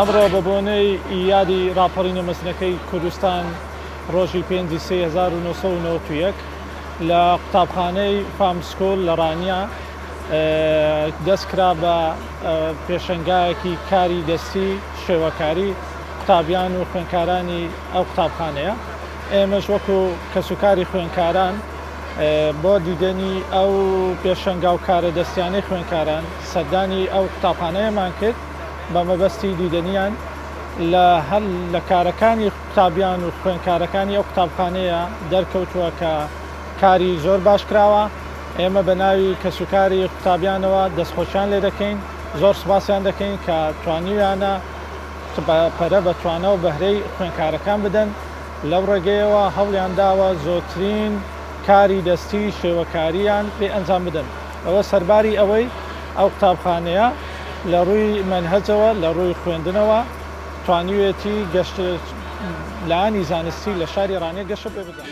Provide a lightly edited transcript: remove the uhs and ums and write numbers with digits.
ئەمڕۆ بە بۆنەی یادی راپەڕینە مەزنەکەی کوردستان ڕۆژی 5/3/1991 لە قوتابخانەی فامسکۆل لە ڕانیا دەستکرا بە پێشەنگایەکی کاری دەستی شێوەکاری قوتابیان و خوێندکارانی ئەو قوتابخانەیە. ئێمەش وەکو کەسوکاری خوێندکاران بۆ دیدنی ئەو پێشەنگا و کارە دەستیانەی خوێندکاران سەردانی ئەو قوتابخانەیەمان کرد بە مەبەستی دیدنیان لە کارەکانی قوتابیان و خوێندکارەکانی ئەو قوتابخانەیە دەرکەوتووە کە کاری زۆر باش کراوە. ئێمە بە ناوی کەسوکاری قوتابیانەوە دەستخۆشیان لێ دەکەین، زۆر سوپاسیان دەکەین کە توانیویانە پەرە بە توانە و بەهرەی خوێندکارەکان بدەن. لەو ڕێگەیەوە هەوڵیان داوە زۆرترین کاری دەستی شێوەکاریان پێ ئەنجام بدەن. ئەوە سەرباری ئەوەی ئەو قوتابخانەیە لە ڕووی مەنهەجەوە لە ڕووی خوێندنەوە توانیوێتی گەشت لایانی زانستی لە شاری ڕانیە گەشە پێ بدەن.